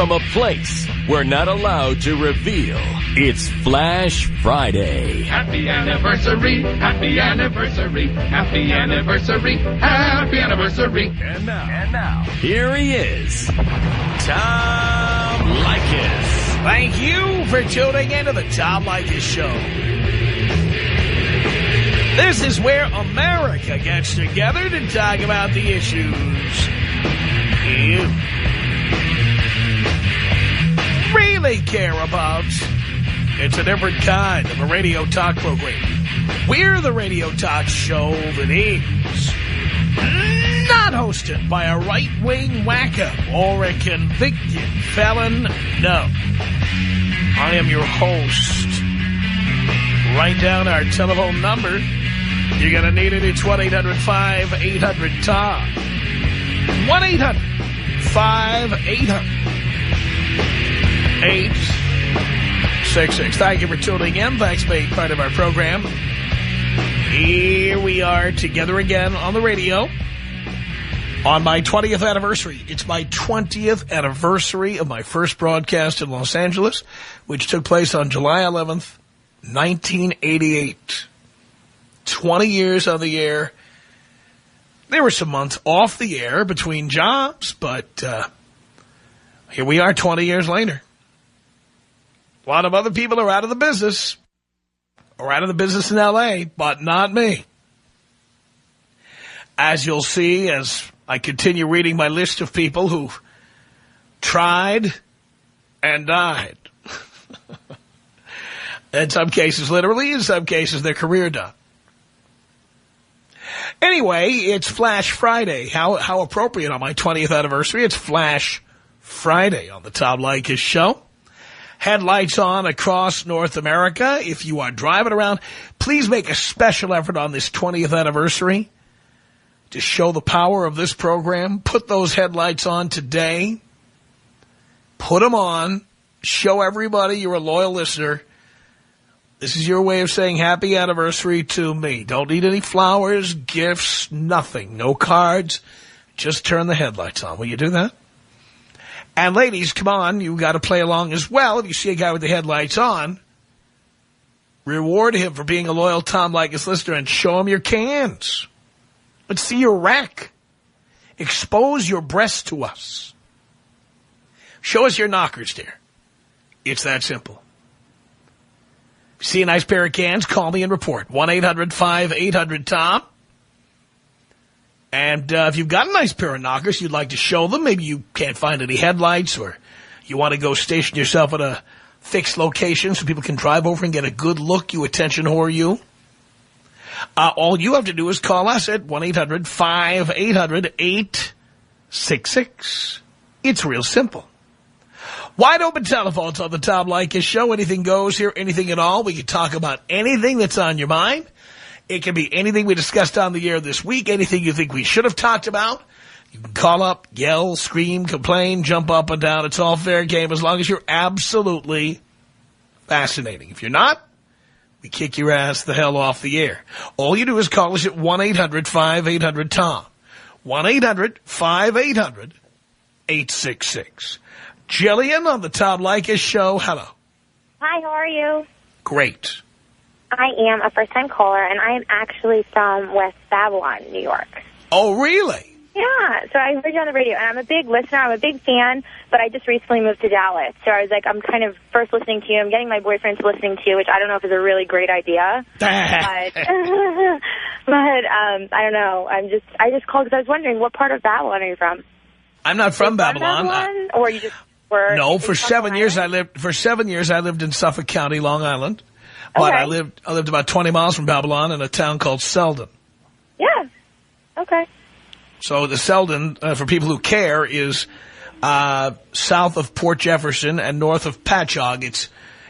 from a place we're not allowed to reveal. It's Flash Friday. Happy anniversary, happy anniversary, happy anniversary, happy anniversary. And now, here he is, Tom Leykis. Thank you for tuning into the Tom Leykis Show. This is where America gets together to talk about the issues you really care about. It's a different kind of a radio talk program. We're the radio talk show that is not hosted by a right-wing wacko or a convicted felon. No. I am your host. Write down our telephone number. You're going to need it. It's 1-800-5800-TOM. 1-800-5800-866. Thank you for tuning in. Thanks for being part of our program. Here we are together again on the radio on my 20th anniversary. It's my 20th anniversary of my first broadcast in Los Angeles, which took place on July 11th, 1988. 20 years on the air. There were some months off the air between jobs, but here we are 20 years later. A lot of other people are out of the business, or out of the business in L.A., but not me. As you'll see, as I continue reading my list of people who tried and died. In some cases, literally. In some cases, their career died. Anyway, it's Flash Friday. How appropriate on my 20th anniversary. It's Flash Friday on the Tom Leykis Show. Headlights on across North America. If you are driving around, please make a special effort on this 20th anniversary to show the power of this program. Put those headlights on today. Put them on. Show everybody you're a loyal listener. This is your way of saying happy anniversary to me. Don't need any flowers, gifts, nothing. No cards. Just turn the headlights on. Will you do that? And ladies, come on. You got to play along as well. If you see a guy with the headlights on, reward him for being a loyal Tom Leykis listener and show him your cans. Let's see your rack. Expose your breasts to us. Show us your knockers, dear. It's that simple. See a nice pair of cans, call me and report. 1-800-5800-TOM. And if you've got a nice pair of knockers you'd like to show them, maybe you can't find any headlights or you want to go station yourself at a fixed location so people can drive over and get a good look, you attention whore you. All you have to do is call us at 1-800-5800-866. It's real simple. Wide open telephones on the Tom Leykis Show. Anything goes here, anything at all. We can talk about anything that's on your mind. It can be anything we discussed on the air this week, anything you think we should have talked about. You can call up, yell, scream, complain, jump up and down. It's all fair game as long as you're absolutely fascinating. If you're not, we kick your ass the hell off the air. All you do is call us at 1-800-5800-TOM. 1-800-5800-866. Jillian on the Tom Leykis Show. Hello. Hi, how are you? Great. I am a first-time caller, and I am actually from West Babylon, New York. Oh, really? Yeah, so I heard you on the radio, and I'm a big listener. I'm a big fan, but I just recently moved to Dallas. So I was like, I'm kind of first listening to you. I'm getting my boyfriend to listening to you, which I don't know if is a really great idea. but I don't know. I just called because I was wondering, what part of Babylon are you from? I'm not from Babylon. Or you just were? No, for 7 years I lived in Suffolk County, Long Island. But okay. I lived about 20 miles from Babylon in a town called Selden. Yeah. Okay. So the Selden, for people who care, is south of Port Jefferson and north of Patchogue.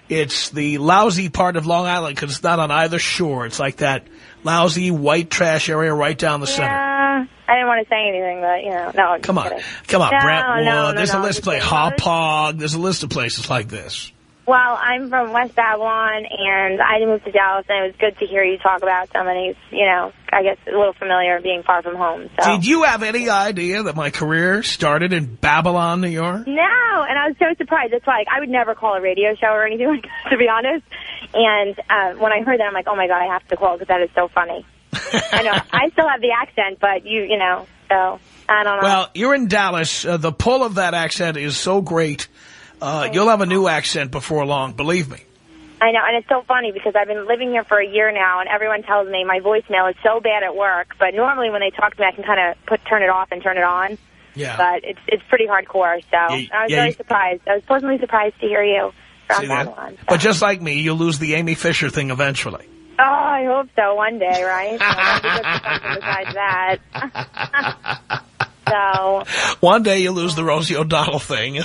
It's the lousy part of Long Island because it's not on either shore. It's like that lousy white trash area right down the center. Yeah. I didn't want to say anything, but, you know, no. Come on, no, Brentwood. No, There's a list of places. Hauppauge. There's a list of places like this. Well, I'm from West Babylon, and I moved to Dallas, and it was good to hear you talk about somebody, I guess a little familiar being far from home. So. Did you have any idea that my career started in Babylon, New York? No, and I was so surprised. It's like, I would never call a radio show or anything like that, to be honest. And when I heard that, I'm like, oh, my God, I have to call because that is so funny. I know. I still have the accent, but so I don't know. Well, you're in Dallas. The pull of that accent is so great. You'll have a new accent before long, believe me. I know, and it's so funny because I've been living here for a year now, and everyone tells me my voicemail is so bad at work. But normally when they talk to me, I can kind of turn it off and turn it on. Yeah. But it's pretty hardcore, so I was very surprised. I was pleasantly surprised to hear you from Babylon. So. But just like me, you'll lose the Amy Fisher thing eventually. Oh, I hope so one day, right? Besides that. So one day you'll lose the Rosie O'Donnell thing. I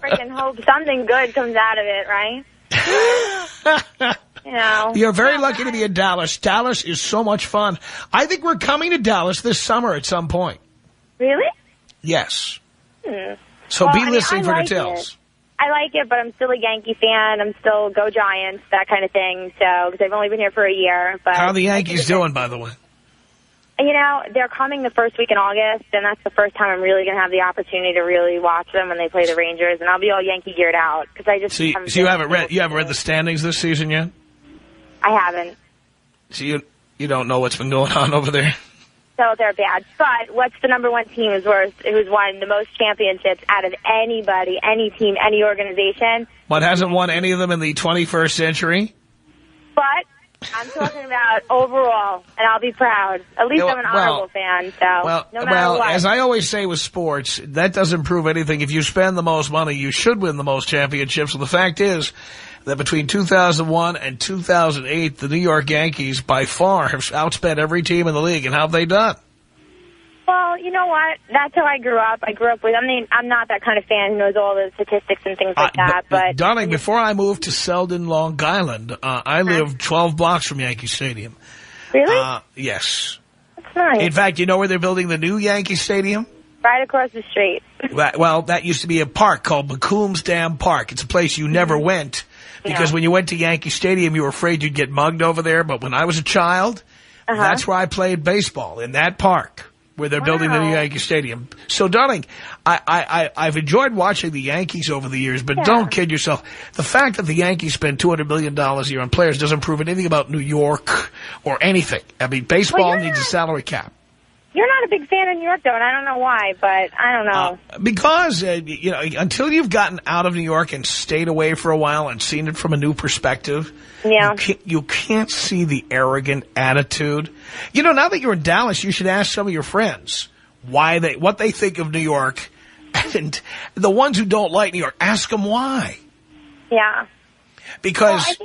freaking hope something good comes out of it, right? You're very lucky to be in Dallas. Dallas is so much fun. I think we're coming to Dallas this summer at some point. Really? Yes. So be listening for details. I like it, but I'm still a Yankee fan. I'm still go Giants, that kind of thing. So because I've only been here for a year. But how are the Yankees doing, by the way? They're coming the first week in August, and that's the first time I'm really going to have the opportunity to really watch them when they play the Rangers, and I'll be all Yankee geared out because I just. So you haven't read the standings this season yet? I haven't. So you don't know what's been going on over there? So they're bad. But what's the number one team who's won the most championships out of anybody, any team, any organization? What, hasn't won any of them in the 21st century? But I'm talking about overall, and I'll be proud. At least I'm an honorable fan, so no matter what. As I always say with sports, that doesn't prove anything. If you spend the most money, you should win the most championships. Well, the fact is that between 2001 and 2008, the New York Yankees, by far, have outspent every team in the league. And how have they done? Well, you know what? That's how I grew up. I'm not that kind of fan who knows all the statistics and things like that. But darling, before I moved to Selden, Long Island, I lived 12 blocks from Yankee Stadium. Really? Yes. That's nice. In fact, you know where they're building the new Yankee Stadium? Right across the street. Well, that used to be a park called McCombs Dam Park. It's a place you never went because when you went to Yankee Stadium, you were afraid you'd get mugged over there. But when I was a child, that's where I played baseball, in that park where they're building the new Yankee Stadium. So, darling, I've enjoyed watching the Yankees over the years, but don't kid yourself. The fact that the Yankees spend $200 million a year on players doesn't prove anything about New York or anything. I mean, baseball needs a salary cap. You're not a big fan of New York, though, and I don't know why, but I don't know. Because, until you've gotten out of New York and stayed away for a while and seen it from a new perspective, you can't see the arrogant attitude. Now that you're in Dallas, you should ask some of your friends what they think of New York. And the ones who don't like New York, ask them why. Yeah. Because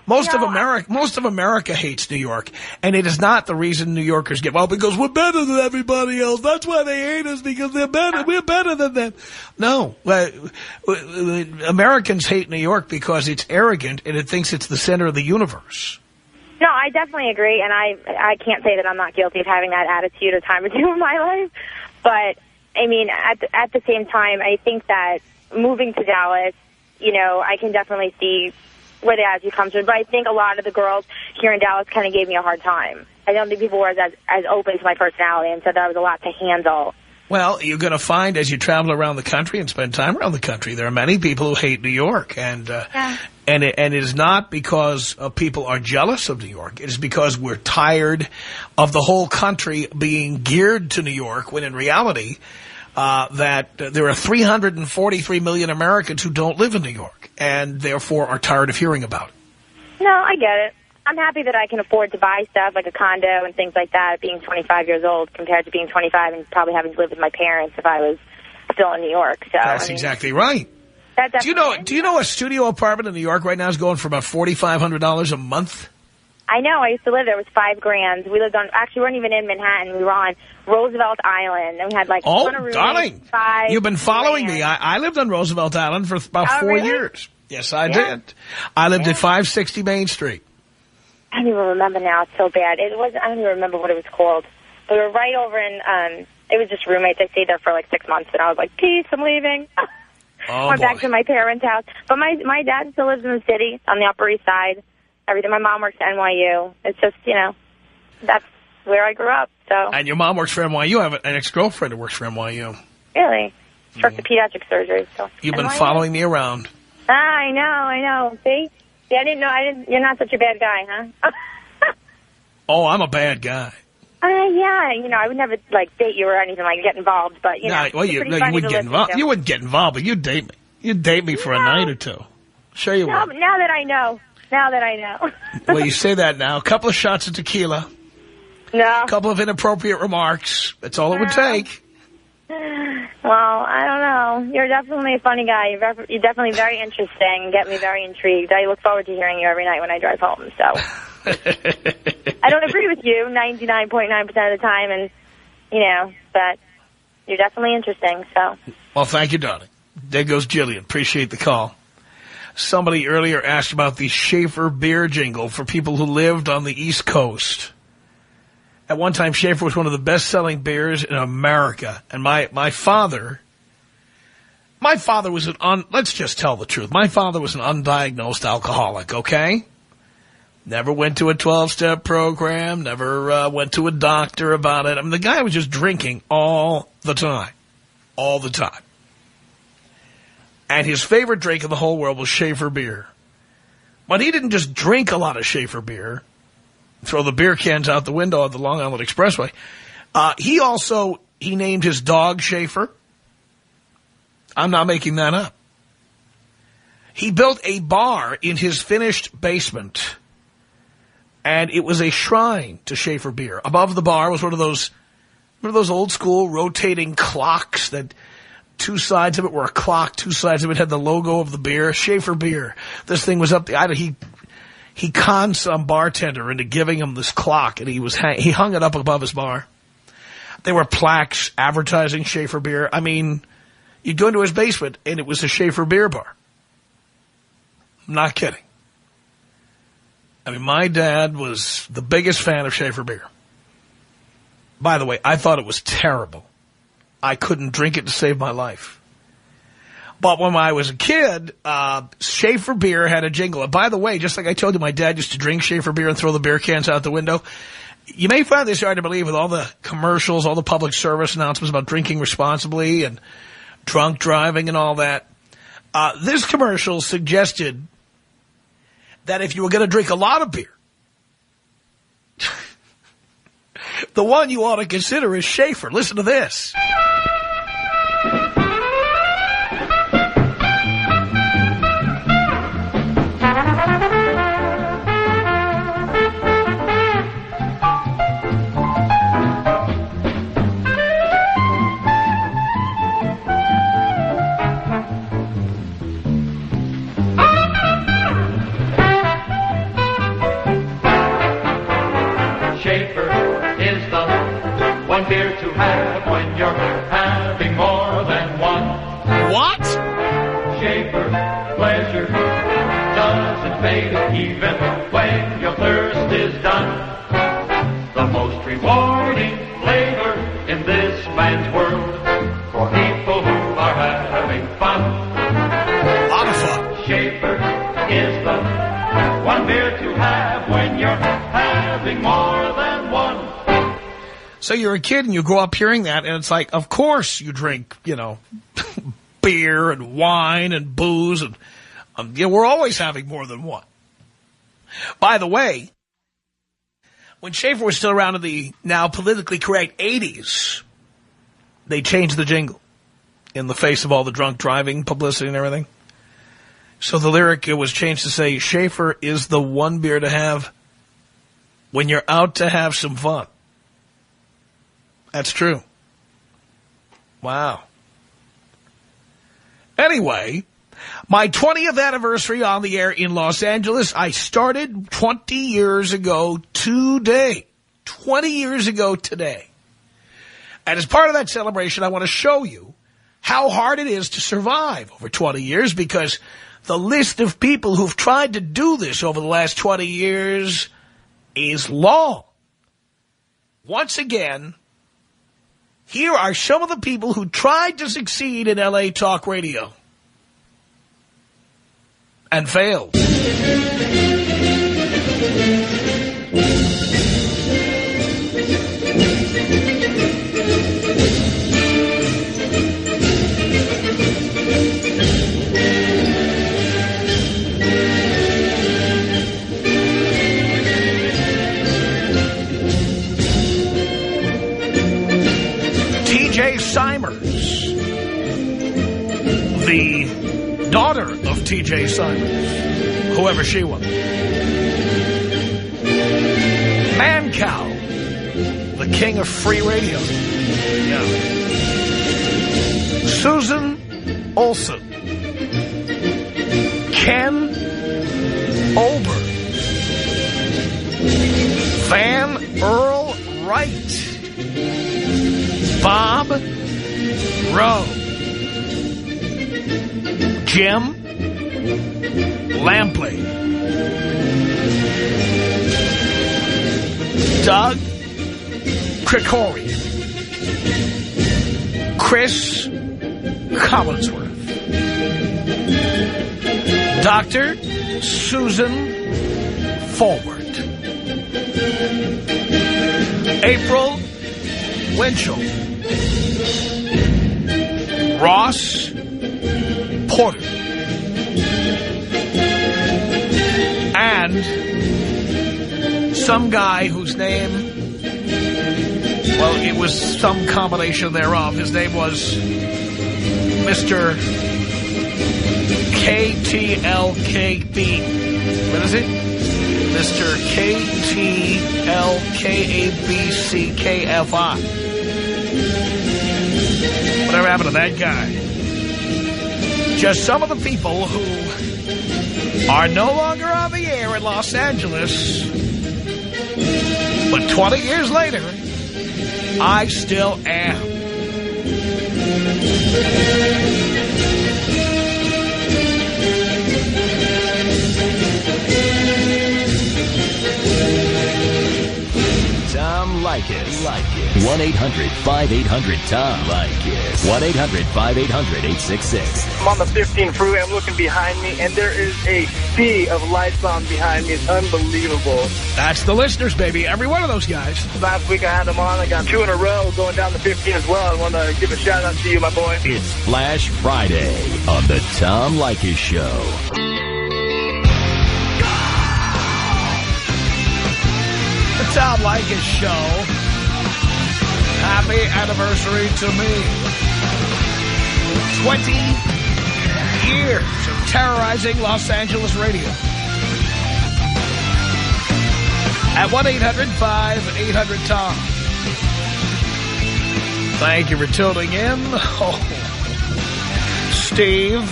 most of America hates New York, and it is not the reason New Yorkers get, because we're better than everybody else. That's why they hate us, because they're better. We're better than them. No, Americans hate New York because it's arrogant and it thinks it's the center of the universe. No, I definitely agree, and I can't say that I'm not guilty of having that attitude a time or two in my life. But, I mean, at the same time, I think that moving to Dallas, I can definitely see where the attitude comes from. But I think a lot of the girls here in Dallas kind of gave me a hard time. I don't think people were as open to my personality and said that I was a lot to handle. Well, you're going to find as you travel around the country and spend time around the country, there are many people who hate New York. And it is not because people are jealous of New York. It is because we're tired of the whole country being geared to New York, when in reality that there are 343 million Americans who don't live in New York and therefore are tired of hearing about it. No, I get it. I'm happy that I can afford to buy stuff like a condo and things like that being 25 years old compared to being 25 and probably having to live with my parents if I was still in New York. So that's exactly right. Do you know a studio apartment in New York right now is going for about $4,500 a month? I know. I used to live there. It was $5,000. We weren't even in Manhattan. We were on Roosevelt Island, and we had darling, you've been following me. I lived on Roosevelt Island for about 4 years. Yes, I did. I lived at 560 Main Street. I don't even remember now. It's so bad. I don't even remember what it was called. We were right over in, it was just roommates. I stayed there for like 6 months, and I was like, peace, I'm leaving. Went back to my parents' house. But my dad still lives in the city on the Upper East Side. Everything. My mom works at NYU. It's just, that's where I grew up. So. And your mom works for NYU. I have an ex-girlfriend who works for NYU. Really? She works at pediatric surgery. So. You've been following me around. I know. See? I didn't know. You're not such a bad guy, huh? Oh, I'm a bad guy. Yeah, I would never, date you or anything, get involved, but, you wouldn't get involved. You wouldn't get involved, but you'd date me. You'd date me for a night or two. Sure you would. Now that I know. Well, you say that now. A couple of shots of tequila. No. A couple of inappropriate remarks. That's all it would take. Well, I don't know. You're definitely a funny guy. You're definitely very interesting and get me very intrigued. I look forward to hearing you every night when I drive home, so. I don't agree with you 99.9% of the time, and, but you're definitely interesting, so. Well, thank you, darling. There goes Jillian. Appreciate the call. Somebody earlier asked about the Schaefer beer jingle for people who lived on the East Coast. At one time, Schaefer was one of the best-selling beers in America. And my father was let's just tell the truth. My father was an undiagnosed alcoholic, okay? Never went to a 12-step program, never went to a doctor about it. I mean, the guy was just drinking all the time. All the time. And his favorite drink in the whole world was Schaefer beer. But he didn't just drink a lot of Schaefer beer, throw the beer cans out the window on the Long Island Expressway. He named his dog Schaefer. I'm not making that up. He built a bar in his finished basement, and it was a shrine to Schaefer beer. Above the bar was one of those old school rotating clocks that two sides of it were a clock, two sides of it had the logo of the beer, Schaefer beer. This thing was up he conned some bartender into giving him this clock, and he hung it up above his bar. There were plaques advertising Schaefer beer. I mean, you'd go into his basement, and it was a Schaefer beer bar. I'm not kidding. I mean, my dad was the biggest fan of Schaefer beer. By the way, I thought it was terrible. I couldn't drink it to save my life. But when I was a kid, Schaefer beer had a jingle. And by the way, just like I told you, my dad used to drink Schaefer beer and throw the beer cans out the window. You may find this hard to believe with all the commercials, all the public service announcements about drinking responsibly and drunk driving and all that. This commercial suggested that if you were going to drink a lot of beer, the one you ought to consider is Schaefer. Listen to this. Beer to have when you're having more than one. What? Schaefer pleasure doesn't fade even when your thirst is done. The most rewarding flavor in this man's world for people who are having fun. A lot of fun. Schaefer is the one beer to have when you're having more than one. So you're a kid and you grow up hearing that, and it's like, of course you drink, beer and wine and booze, and we're always having more than one. By the way, when Schaefer was still around in the now politically correct 80s, they changed the jingle in the face of all the drunk driving publicity and everything. So the lyric was changed to say, Schaefer is the one beer to have when you're out to have some fun. That's true. Wow. Anyway, my 20th anniversary on the air in Los Angeles, I started 20 years ago today. 20 years ago today. And as part of that celebration, I want to show you how hard it is to survive over 20 years, because the list of people who've tried to do this over the last 20 years is long. Once again, here are some of the people who tried to succeed in L.A. talk radio. And fails. T.J. Simers, the daughter of T.J. Simers, whoever she was. Man Cow, the king of free radio. Yeah. Susan Olsen. Ken Ober. Van Earl Wright. Bob Rowe. Jim Lampley. Doug Krikorian. Chris Collinsworth. Dr. Susan Forward. April Winchell. Ross Porter. And some guy whose name, well, it was some combination thereof. His name was Mr. KTLKB. What is it? Mr. KTLKABCKFI. Whatever happened to that guy? Just some of the people who are no longer on the air in Los Angeles. But 20 years later, I still am. Tom Leykis. 1-800-5800-TOM. Leykis. 1-800-5800-866. I'm on the 15 freeway. I'm looking behind me, and there is a sea of lights on behind me. It's unbelievable. That's the listeners, baby. Every one of those guys. Last week I had them on. I got 2 in a row going down the 15 as well. I want to give a shout-out to you, my boy. It's Flash Friday on the Tom Leykis Show. The Tom Leykis Show. Happy anniversary to me. 20 years of terrorizing Los Angeles radio. At 1-800-5800-TOM. Thank you for tuning in. Oh. Steve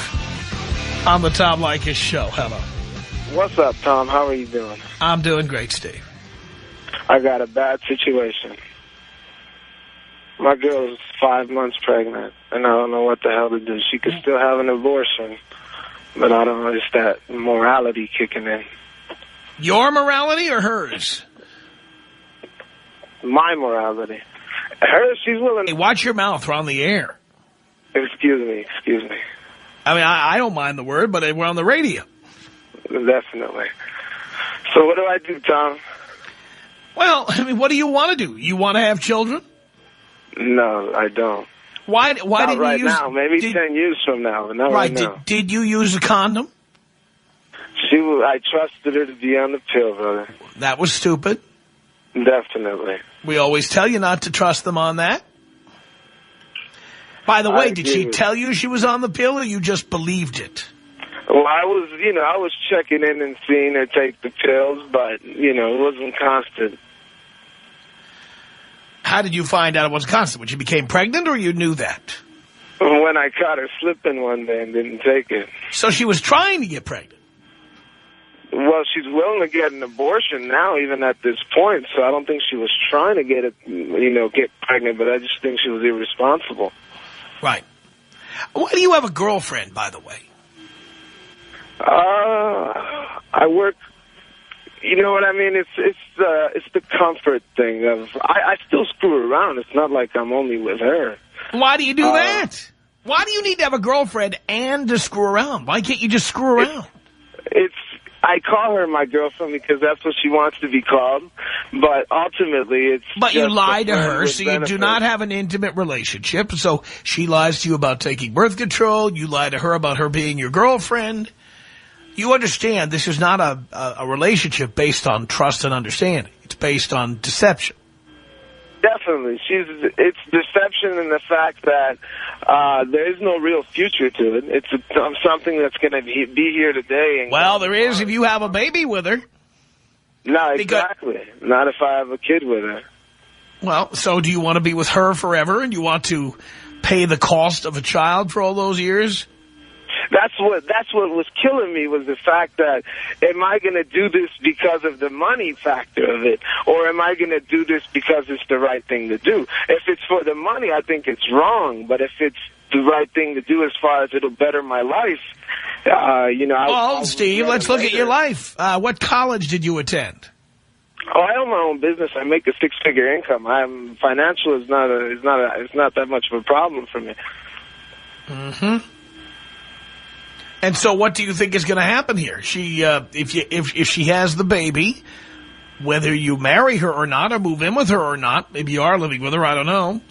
on the Tom Leykis Show. Hello. What's up, Tom? How are you doing? I'm doing great, Steve. I got a bad situation. My girl's 5 months pregnant, and I don't know what the hell to do. She could still have an abortion, but I don't know, it's that morality kicking in. Your morality or hers? My morality. Hers, she's willing. Hey, watch your mouth. We're on the air. Excuse me. I mean, I don't mind the word, but we're on the radio. Definitely. So what do I do, Tom? Well, I mean, what do you want to do? You want to have children? No, I don't. Why not didn't right you use... now. Maybe 10 years from now, but not right now. Did you use a condom? I trusted her to be on the pill, brother. That was stupid. Definitely. We always tell you not to trust them on that. By the way, did she tell you she was on the pill, or you just believed it? Well, I was checking in and seeing her take the pills, but, it wasn't constant. How did you find out it was constant? When she became pregnant, or you knew that? When I caught her slipping one day and didn't take it. So she was trying to get pregnant? Well, she's willing to get an abortion now, even at this point, so I don't think she was trying to get pregnant, but I just think she was irresponsible. Right. Why do you have a girlfriend, by the way? I work... You know what I mean? It's the comfort thing of I still screw around. It's not like I'm only with her. Why do you do that? Why do you need to have a girlfriend and to screw around? Why can't you just screw around? I call her my girlfriend because that's what she wants to be called, but ultimately it's But you just lie a to friend her, with so you do benefits. not have an intimate relationship. So she lies to you about taking birth control. You lie to her about her being your girlfriend. You understand this is not a relationship based on trust and understanding. It's based on deception. Definitely. It's deception in the fact that there is no real future to it. It's something that's going to be here today. And Well, there is if you have a baby with her. No, exactly. Not if I have a kid with her. Well, so do you want to be with her forever and you want to pay the cost of a child for all those years? That's what was killing me, was the fact that, am I going to do this because of the money factor of it, or am I going to do this because it's the right thing to do? If it's for the money, I think it's wrong, but if it's the right thing to do as far as it'll better my life, Well, Steve, let's look at your life. What college did you attend? Oh, I own my own business. I make a six-figure income. Financial is not that much of a problem for me. Mm-hmm. And so what do you think is going to happen here? She, if she has the baby, whether you marry her or not, or move in with her or not, maybe you are living with her, I don't know.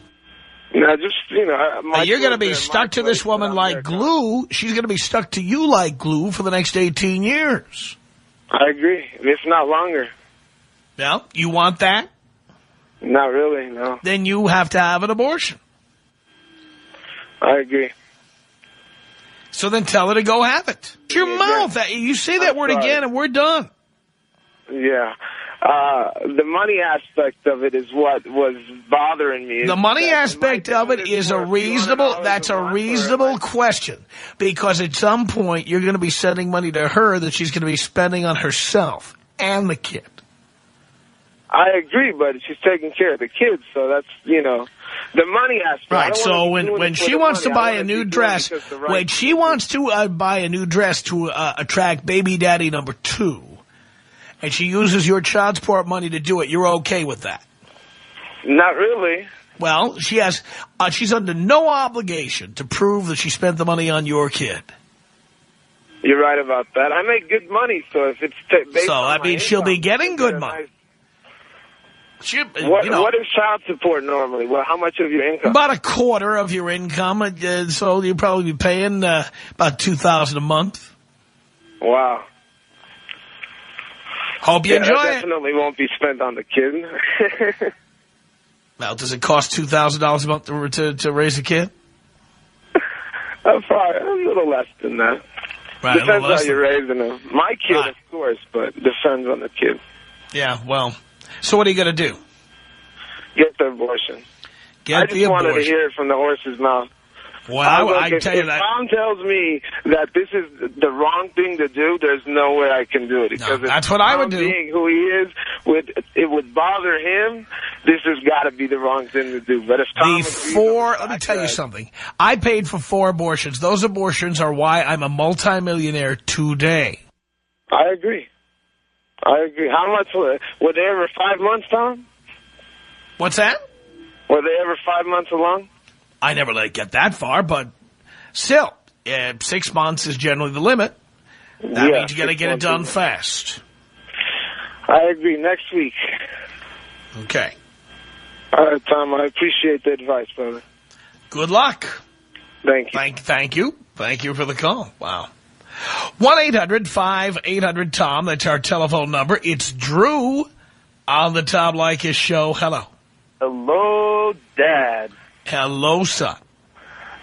No, You're going to be stuck to this woman like glue. She's going to be stuck to you like glue for the next 18 years. I agree. If not longer. Now, you want that? Not really, no. Then you have to have an abortion. I agree. So then tell her to go have it. It's your mouth. You say that word again and we're done. Yeah. The money aspect of it is what was bothering me. The money aspect of it is a reasonable question. Because at some point you're going to be sending money to her that she's going to be spending on herself and the kid. I agree, but she's taking care of the kids, so that's, the money aspect. Right, so when she wants to buy a new dress, when she wants to buy a new dress to attract baby daddy number 2, and she uses your child support money to do it, you're okay with that? Not really. Well, she's under no obligation to prove that she spent the money on your kid. You're right about that. I make good money, so if it's based on my she'll income, be getting good money. What is child support normally? Well, how much of your income? About a quarter of your income, so you'll probably be paying about $2,000 a month. Wow. Hope you enjoy it. Definitely won't be spent on the kid. Well, does it cost $2,000 a month to raise a kid? Probably a little less than that. Right, depends how you're raising them. My kid, of course, but depends on the kid. Yeah, well, so what are you going to do? Get the abortion. I just wanted to hear it from the horse's mouth. Well, I can tell you that. If Tom tells me that this is the wrong thing to do, there's no way I can do it. Because that's what I would do. Being who he is, it would bother him. This has got to be the wrong thing to do. But if Tom let me tell you something. I paid for 4 abortions. Those abortions are why I'm a multimillionaire today. I agree. How much were they ever 5 months, Tom? What's that? Were they ever 5 months along? I never let it get that far, but still, 6 months is generally the limit. That means you got to get it done fast. I agree. Next week. Okay. All right, Tom. I appreciate the advice, brother. Good luck. Thank you. Thank you. Thank you for the call. Wow. 1-800-5800-TOM. That's our telephone number. It's Drew on the Tom Leykis show. Hello. Hello, Dad. Hello, son.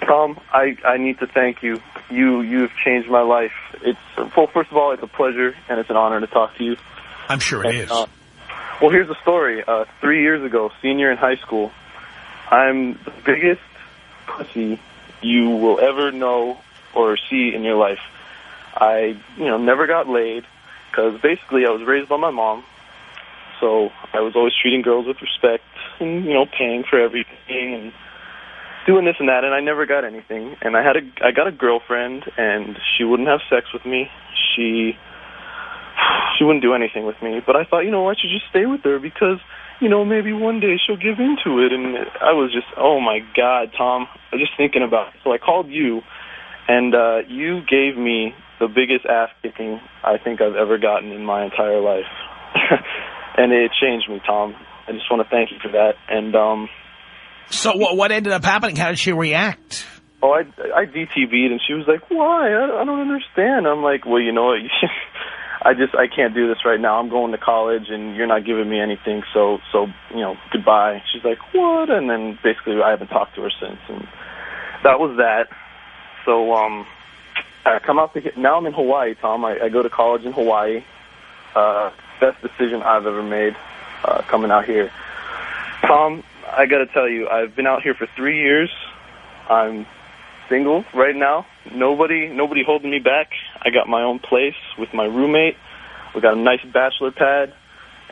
Tom, I need to thank you. You've changed my life. First of all, it's a pleasure and it's an honor to talk to you. I'm sure it is. Well, here's the story. 3 years ago, senior in high school, I'm the biggest pussy you will ever know or see in your life. I, never got laid because basically I was raised by my mom. So I was always treating girls with respect and, paying for everything and doing this and that, and I never got anything. And I got a girlfriend, and she wouldn't have sex with me. She wouldn't do anything with me. But I thought, I should just stay with her because, maybe one day she'll give into it. And I was just, oh, my God, Tom, I was just thinking about it. So I called you, and you gave me the biggest ass-kicking I think I've ever gotten in my entire life. And it changed me, Tom. I just want to thank you for that. And so what ended up happening? How did she react? Oh, I DTV'd, and she was like, why? I don't understand. I'm like, well, you know what? I can't do this right now. I'm going to college, and you're not giving me anything, so you know, goodbye. She's like, what? And then basically I haven't talked to her since, and that was that. So I come out to now I'm in Hawaii, Tom. I go to college in Hawaii. Best decision I've ever made coming out here. Tom, I got to tell you, I've been out here for 3 years. I'm single right now. Nobody holding me back. I got my own place with my roommate. We got a nice bachelor pad.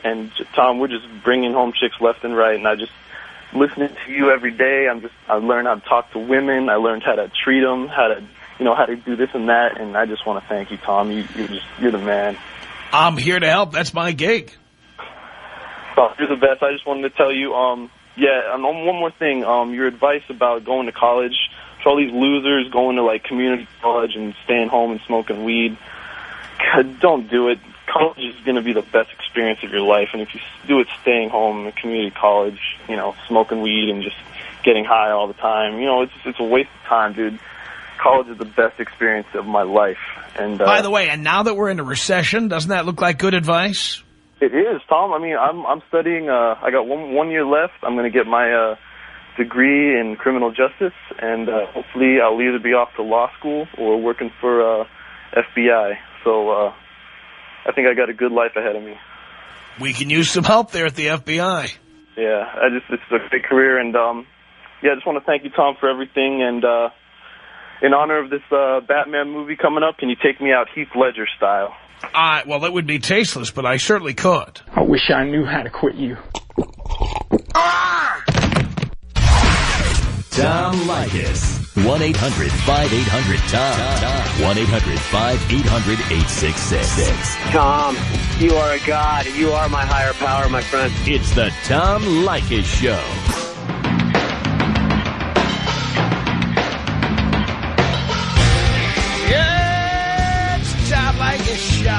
And, Tom, we're just bringing home chicks left and right. And I just, listening to you every day, I learned how to talk to women. I learned how to treat them, how to do this and that. And I just want to thank you, Tom. You're the man. I'm here to help. That's my gig. Oh, you're the best. I just wanted to tell you, one more thing. Your advice about going to college, for all these losers going to, like, community college and staying home and smoking weed, God, don't do it. College is going to be the best experience of your life, and if you do it staying home in community college, you know, smoking weed and just getting high all the time, you know, it's a waste of time, dude. College is the best experience of my life. And by the way, and now that we're in a recession, doesn't that look like good advice? It is, Tom. I mean, I'm studying. I got one year left. I'm going to get my degree in criminal justice, and hopefully I'll either be off to law school or working for FBI. So I think I got a good life ahead of me. We can use some help there at the FBI. Yeah, it's a big career, and I just want to thank you, Tom, for everything. And in honor of this Batman movie coming up, can you take me out Heath Ledger style? Well, that would be tasteless, but I certainly could. I wish I knew how to quit you. Tom Leykis. 1-800-5800-TOM. 1-800-5800-866. Tom, you are a god. You are my higher power, my friend. It's the Tom Leykis Show. Show.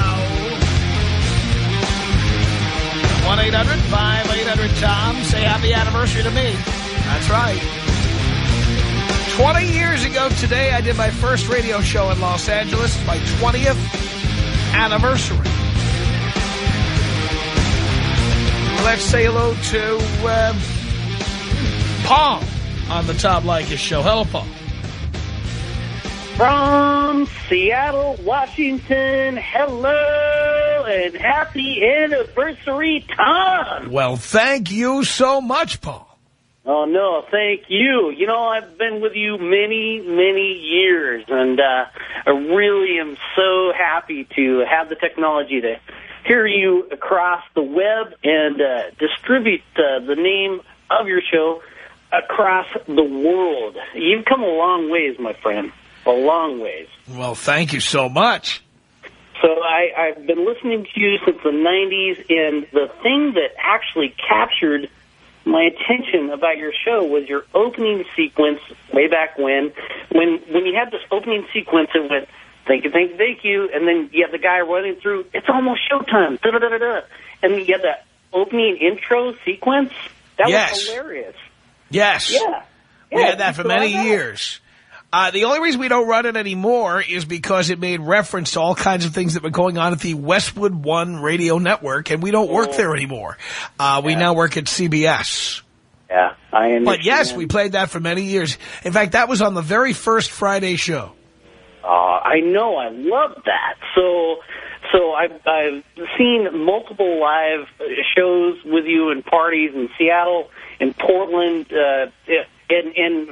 1-800-5800-TOM. Say happy anniversary to me. That's right. 20 years ago today, I did my first radio show in Los Angeles. My 20th anniversary. Let's say hello to Paul on the Tom Leykis Show. Hello, Paul. From Seattle, Washington, hello and happy anniversary, Tom. Well, thank you so much, Paul. Oh, no, thank you. You know, I've been with you many, many years, and I really am so happy to have the technology to hear you across the web and distribute the name of your show across the world. You've come a long ways, my friend. A long ways. Well, thank you so much. So I've been listening to you since the 90s, and the thing that actually captured my attention about your show was your opening sequence way back when you had this opening sequence, it went, thank you, and then you had the guy running through, it's almost showtime, da-da-da-da-da, and you had that opening intro sequence. That was hilarious. Yes. Yeah. We had that for many years. The only reason we don't run it anymore is because it made reference to all kinds of things that were going on at the Westwood One radio network, and we don't work there anymore. We now work at CBS. Yeah, I understand. But yes, we played that for many years. In fact, that was on the very first Friday show. I know. I love that. So I've seen multiple live shows with you and parties in Seattle, in Portland, and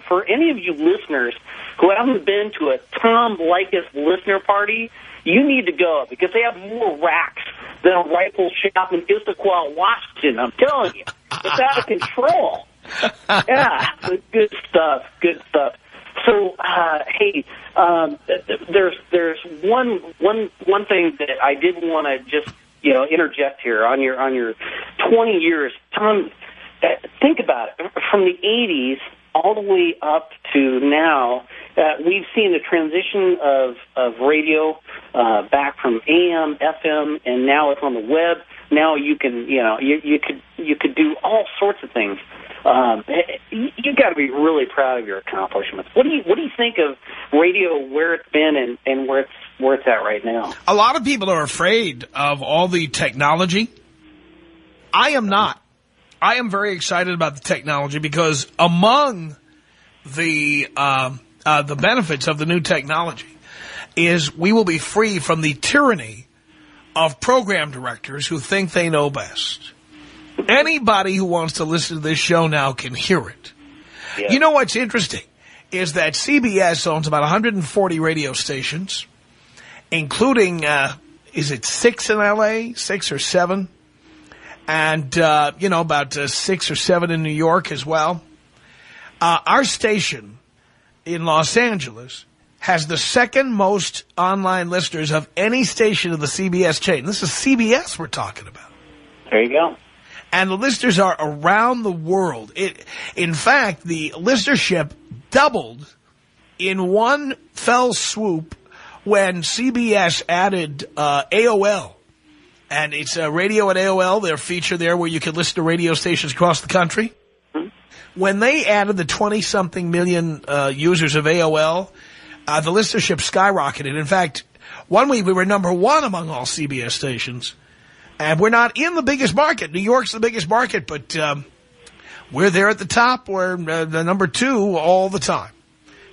for any of you listeners who haven't been to a Tom Leykis listener party, you need to go because they have more racks than a rifle shop in Issaquah, Washington. I'm telling you, it's out of control. Yeah, good stuff. Good stuff. So, hey, there's one thing that I did want to just interject here on your 20 years. Tom, think about it. From the 80s all the way up to now, we've seen the transition of radio back from AM, FM, and now it's on the web. Now you can, you could do all sorts of things. You got to be really proud of your accomplishments. What do you think of radio, where it's been and where it's at right now? A lot of people are afraid of all the technology. I am not. I am very excited about the technology because among the benefits of the new technology is we will be free from the tyranny of program directors who think they know best. Anybody who wants to listen to this show now can hear it. Yeah. You know what's interesting is that CBS owns about 140 radio stations, including, is it 6 in L.A., 6 or 7? And, about 6 or 7 in New York as well. Our station in Los Angeles has the second most online listeners of any station of the CBS chain. This is CBS we're talking about. There you go. And the listeners are around the world. In fact, the listenership doubled in one fell swoop when CBS added AOL. And it's Radio at AOL, their feature there where you can listen to radio stations across the country. Mm-hmm. When they added the 20-something million users of AOL, the listenership skyrocketed. In fact, one week we were #1 among all CBS stations. And we're not in the biggest market. New York's the biggest market, but we're there at the top. We're the #2 all the time.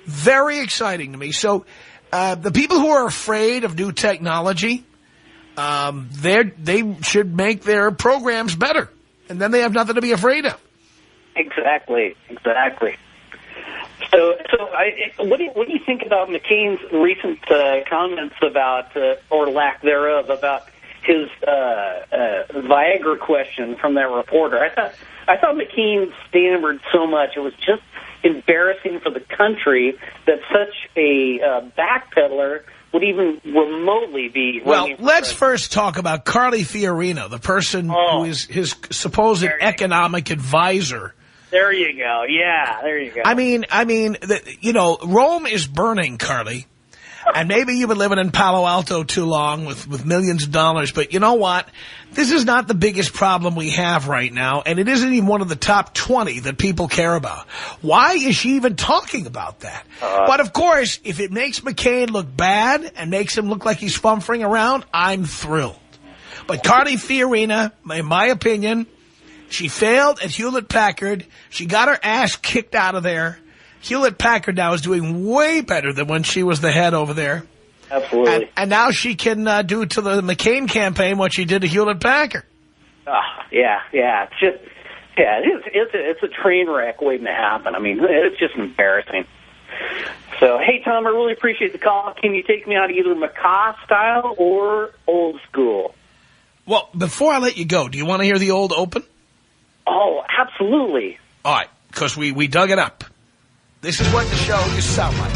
Very exciting to me. So the people who are afraid of new technology, they should make their programs better. And then they have nothing to be afraid of. Exactly. So what do you think about McCain's recent comments about, or lack thereof, about his Viagra question from that reporter? I thought McCain stammered so much. It was just embarrassing for the country that such a backpedaler would even remotely be. Well, let's first talk about Carly Fiorina, the person who is his supposed economic advisor. There you go. Yeah, there you go. I mean, Rome is burning, Carly. And maybe you've been living in Palo Alto too long with millions of dollars. But you know what? This is not the biggest problem we have right now. And it isn't even one of the top 20 that people care about. Why is she even talking about that? But, of course, if it makes McCain look bad and makes him look like he's fumfering around, I'm thrilled. But Carly Fiorina, in my opinion, she failed at Hewlett-Packard. She got her ass kicked out of there. Hewlett-Packard now is doing way better than when she was the head over there. Absolutely. And now she can do to the McCain campaign what she did to Hewlett-Packard. Yeah. It's just, it's a train wreck waiting to happen. I mean, it's just embarrassing. So, hey, Tom, I really appreciate the call. Can you take me out either macaw style or old school? Well, before I let you go, do you want to hear the old open? Oh, absolutely. All right, because we dug it up. This is what the show used to sound like.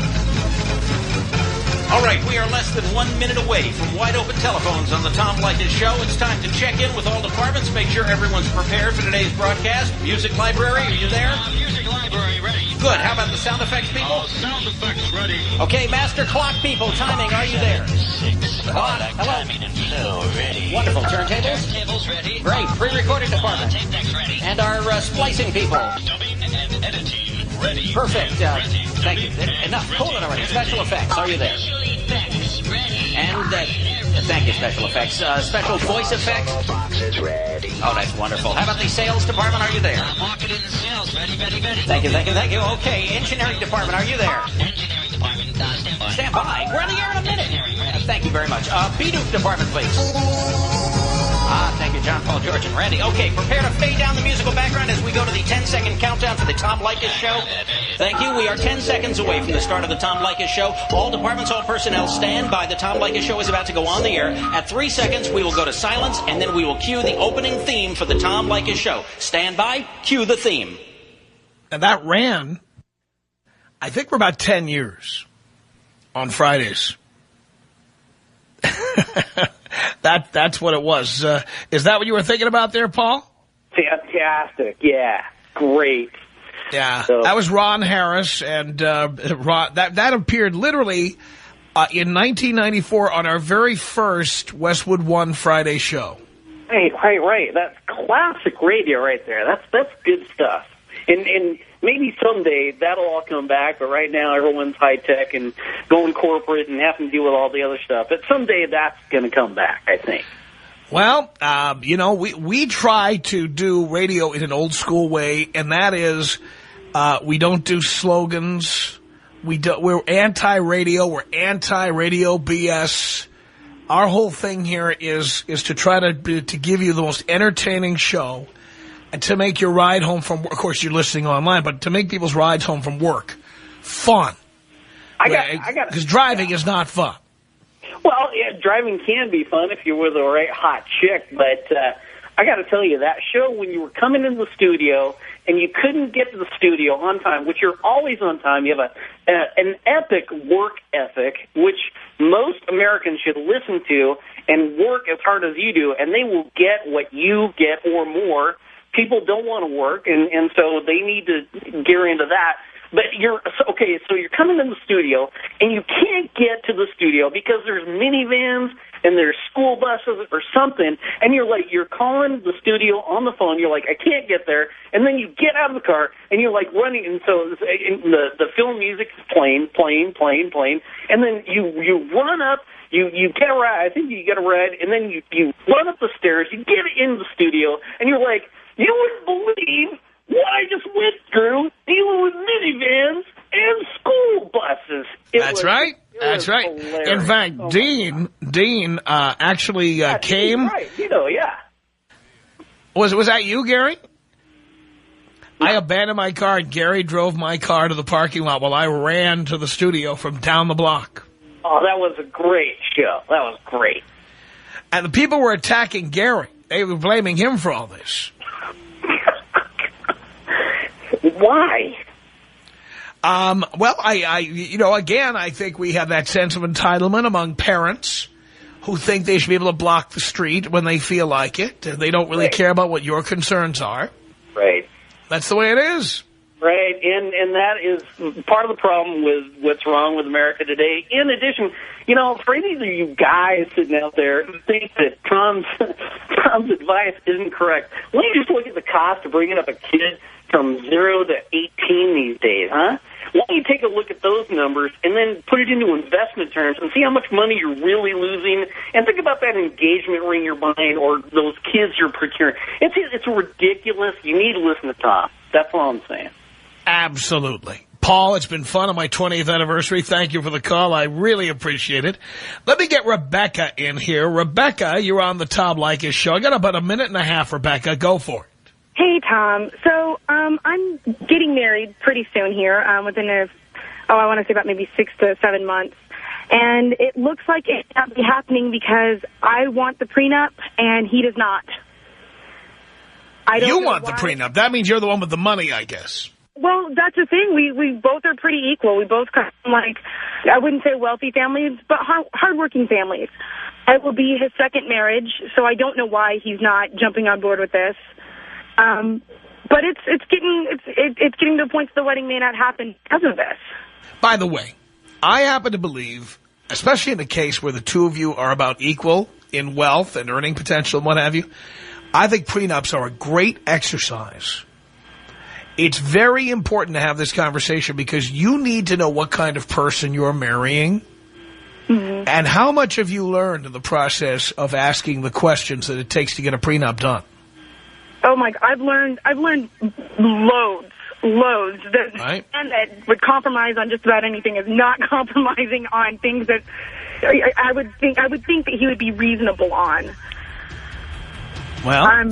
All right, we are less than 1 minute away from wide open telephones on the Tom Leykis Show. It's time to check in with all departments, make sure everyone's prepared for today's broadcast. Music library, are you there? Music library ready. Good. How about the sound effects people? Sound effects ready. Okay, master clock people, timing, are you there? 6. Hello. Timing and flow ready. Wonderful. Turntables? Turntables ready. Great. Pre-recorded department. Tape decks ready. And our splicing people. Dubbing and editing ready. Perfect. Thank you. Enough. Hold it already. Special effects, are you there? Special effects ready. And thank you, special effects. Special voice effects. Boxes ready. Oh, that's wonderful. How about the sales department? Are you there? Marketing and sales ready. Thank you. Okay, engineering department. Are you there? Engineering department, stand by. Stand by. We're on the air in a minute. Thank you very much. BDUP department, please. Thank you, John, Paul, George, and Randy. Okay, prepare to fade down the musical background as we go to the 10-second countdown for the Tom Leykis Show. Thank you. We are 10 seconds away from the start of the Tom Leykis Show. All departments, all personnel, stand by. The Tom Leykis Show is about to go on the air. At 3 seconds, we will go to silence, and then we will cue the opening theme for the Tom Leykis Show. Stand by. Cue the theme. And that ran, I think, for about 10 years on Fridays. That's what it was. Is that what you were thinking about there, Paul? Fantastic. Yeah. Great. Yeah, So, that was Ron Harris, and that appeared literally in 1994 on our very first Westwood One Friday show. Right. That's classic radio right there. That's good stuff. And maybe someday that'll all come back, but right now everyone's high-tech and going corporate and having to deal with all the other stuff. But someday that's going to come back, I think. Well, we try to do radio in an old-school way, and that is we don't do slogans. We're anti-radio. We're anti-radio BS. Our whole thing here is to try to give you the most entertaining show and to make your ride home from, of course, you're listening online, but to make people's rides home from work fun. Because driving is not fun. Well, yeah, driving can be fun if you're with a right hot chick, but I got to tell you, that show when you were coming into the studio and you couldn't get to the studio on time, which you're always on time, you have an epic work ethic, which most Americans should listen to and work as hard as you do, and they will get what you get or more. People don't want to work, and so they need to gear into that. But so you're coming in the studio, and you can't get to the studio because there's minivans and there's school buses or something, and you're calling the studio on the phone. You're like, I can't get there, and then you get out of the car and you're like running, and so the film music is playing, and then you run up. You get a ride. I think you get a ride, and then you run up the stairs. You get in the studio, and you're like, you wouldn't believe what I just went through dealing with minivans and school buses. That's right. Hilarious. In fact, Dean actually came. Right. Yeah. Was that you, Gary? No. I abandoned my car, and Gary drove my car to the parking lot while I ran to the studio from down the block. Oh, that was a great show. That was great. And the people were attacking Gary. They were blaming him for all this. Why? Well, I think we have that sense of entitlement among parents who think they should be able to block the street when they feel like it. And they don't really care about what your concerns are. Right. That's the way it is. Right, and that is part of the problem with what's wrong with America today. In addition, for any of you guys sitting out there who think that Tom's advice isn't correct, let me just look at the cost of bringing up a kid from 0 to 18 these days, huh? Why don't you take a look at those numbers and then put it into investment terms and see how much money you're really losing, and think about that engagement ring you're buying or those kids you're procuring. It's ridiculous. You need to listen to Tom. That's all I'm saying. Absolutely. Paul, it's been fun on my 20th anniversary. Thank you for the call. I really appreciate it. Let me get Rebecca in here. Rebecca, you're on the Tom Leykis show. I got about a minute and a half, Rebecca. Go for it. Hey, Tom. So I'm getting married pretty soon here, within I want to say about maybe 6 to 7 months. And it looks like it can't be happening because I want the prenup and he does not. You want the prenup. That means you're the one with the money, I guess. Well, that's the thing. We both are pretty equal. We both come from, I wouldn't say wealthy families, but hardworking families. It will be his second marriage, so I don't know why he's not jumping on board with this. But it's getting to a point that the wedding may not happen because of this. By the way, I happen to believe, especially in a case where the two of you are about equal in wealth and earning potential and what have you, I think prenups are a great exercise. It's very important to have this conversation because you need to know what kind of person you're marrying and how much have you learned in the process of asking the questions that it takes to get a prenup done. Oh my! I've learned loads. Right. And that would compromise on just about anything is not compromising on things that I would think that he would be reasonable on. Well, I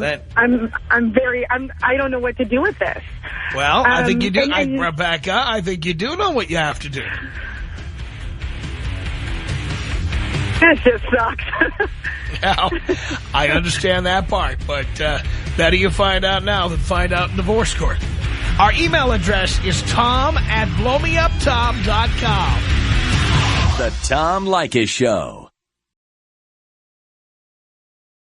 don't know what to do with this. Well, I think you do, Rebecca. I think you do know what you have to do. That just sucks. Now, I understand that part, but better you find out now than find out in divorce court. Our email address is tom@blowmeuptom.com. The Tom Leykis Show.